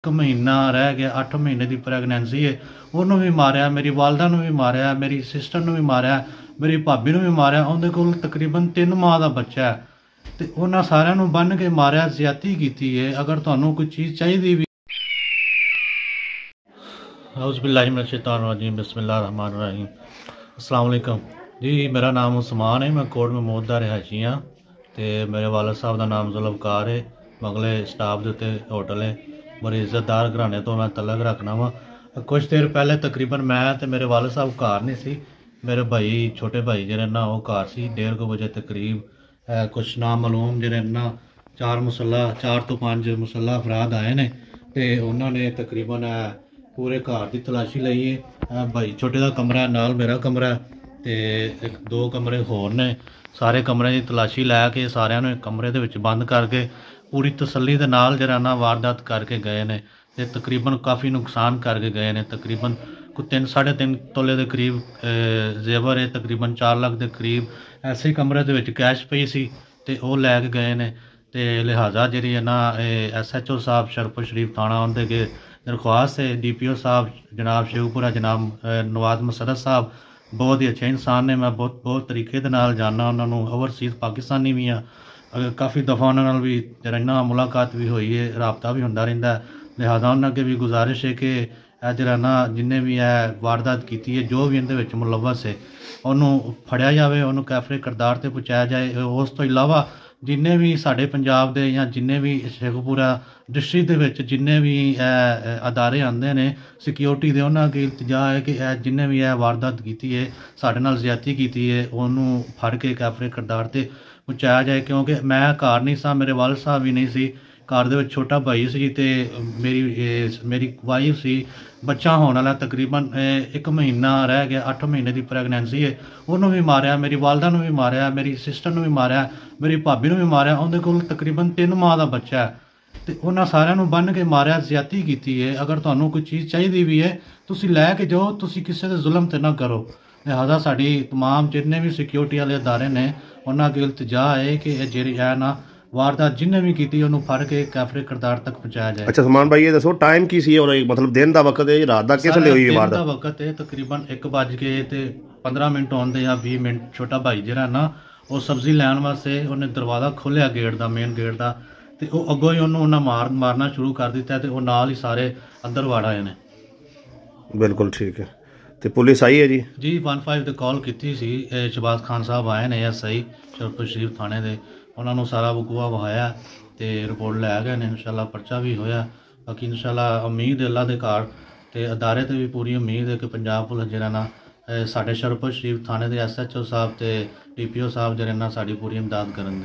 एक महीना रह गया, 8 महीने की प्रैगनेंसी है, उन्होंने भी मारिया, मेरी वालदा ने भी मारिया, मेरी सिस्टर ने भी मारिया, मेरी भाभी ने भी मारिया। उनके कोल तकरीबन 3 माह का बच्चा है तो उन्होंने सारिਆਂ ਨੂੰ ਬੰਨ ਕੇ मारिया, ज्यादती की है। अगर ਤੁਹਾਨੂੰ कोई चीज़ चाहिए भी औज़ुबिल्लाहिमिनश्शैतानिर्रजीम बिस्मिल्लाहिर्रहमानिर्रहीम अस्सलाम वालेकुम जी। मेरा नाम उस्मान है, मैं कोट महमूद का रिहायशी हाँ। तो मेरे वालद साहब का नाम जुल्फ़कार है, मंगले स्टाफ के उत्ते होटल है। बड़े इज्जतदार घराने तो मैं तलक रखना वा। कुछ देर पहले तकरीबन मैं तो मेरे वालद साहब घर नहीं सी, मेरे भाई छोटे भाई जरे ना वो घर सी। 1:30 बजे तकरीब कुछ नामालूम जरे ना 4 तो 5 मुसल्ला अफराद आए ने तो उन्होंने तकरीबन पूरे घर की तलाशी लई है। भाई छोटे का कमरा नाल मेरा कमरा तो एक 2 कमरे होर ने, सारे कमरे की तलाशी लैके सारिਆਂ ਨੂੰ कमरे ਦੇ ਵਿੱਚ ਬੰਦ करके पूरी तसल्ली ਦੇ ਨਾਲ ਜਿਹੜਾ ਨਾ वारदात करके गए ने ते तकरीबन काफ़ी नुकसान करके गए ने। तकरीबन कोई 3-3.5 तोले के करीब जेवर है, तकरीबन 4 लाख के करीब ऐसे कमरे ਦੇ ਵਿੱਚ कैश पई सी ते ਉਹ ਲੈ के गए ने। तो लिहाजा जी है ना SHO साहब शरफुल शरीफ थाना उनके अगे दरख्वास्त है। DPO साहब जनाब शेखपुरा जनाब नवाज मसरत साहब बहुत ही अच्छे इंसान ने, मैं बहुत तरीके दे नाल जानना उन्होंने। ओवरसीज़ पाकिस्तानी भी हाँ, काफ़ी दफ़ा उन्होंने भी जरा मुलाकात भी हुई है, रबता भी होंदा रहिंदा है। लिहाजा उन्होंने अगे भी गुजारिश है कि जरा ना जिन्हें भी है वारदात की है, जो भी इहदे विच मुलव्वस है उन्होंने फड़िया जाए, उन्होंने कैफरे करदार से पहुँचाया जाए। उस तो इलावा जिन्हें भी साढ़े पंजाब दे या जिन्हें भी शेखपुरा डिस्ट्रिक्ट दे विच जिन्हें भी अदारे आंदे ने सिक्योरिटी दे, उन्होंने अगे इल्तजा है कि जिन्हें भी वारदात की है, साढ़े नाल ज्यादती की है, उन्होंने फड़ के कैफरे करदार से पहुँचाया जाए। क्योंकि मैं घर नहीं सा, मेरे वाल साहब भी नहीं सी घर दे विच, छोटा भाई सी ते मेरी वाइफ सी, बच्चा होने वाला तकरीबन 1 महीना रह गया, 8 महीने की प्रैगनेंसी है, उन्होंने भी मारिया, मेरी वालदा ने भी मारिया, मेरी सिस्टर ने भी मारिया, मेरी भाभी ने भी मारिया। उनके कोल तकरीबन 3 माह का बच्चा है तो उन्होंने सारिਆਂ ਨੂੰ ਬੰਨ के मारिया, ज्यादती की है। अगर ਤੁਹਾਨੂੰ कोई चीज़ चाहिए भी है तुसी लैके जाओ, तुसी किसी के जुल्म ते ना करो। लिहाजा साड़ी तमाम जिन्हें भी सिक्योरिटी वाले अदारे ने उन्होंने अगे इल्तजा है कि जी है ना वारदात जिन्हें भी की उन्होंने फड़ के कैफरे करदार तक पहुँचाया जाए। अच्छा सलमान भाई ये दसो टाइम की सी और मतलब दिन का वक्त है रात का किस लिए हुई है वारदात? वक्त है तकरीबन 1:15 आउंदे या 20 मिनट। छोटा भाई जरा ना वो सब्जी लैन वास्ते उन्हें दरवाज़ा खोलिया गेट का, मेन गेट का, तो वह अगों ही उन्होंने मारना शुरू कर दिता है, तो वो नाल ही सारे अंदर वड़ आए ने। बिल्कुल ठीक है। तो पुलिस आई है जी 15 ते कॉल की सी, शहबाज खान साहब आए ने SI शरफुल शरीफ थाने के, उन्होंने सारा वकूआ वहाया तो रिपोर्ट लै गए ने। इंशाल्लाह पर्चा भी होया। बाकी इंशाल्लाह उम्मीद अल्लाह के घर तो अदारे तो भी पूरी उम्मीद है कि पंजाब पुलिस जरा ना साढ़े शरफुल शरीफ थाने के SHO साहब तो DPO साहब जरा ना साड़ी पूरी इमदाद करन।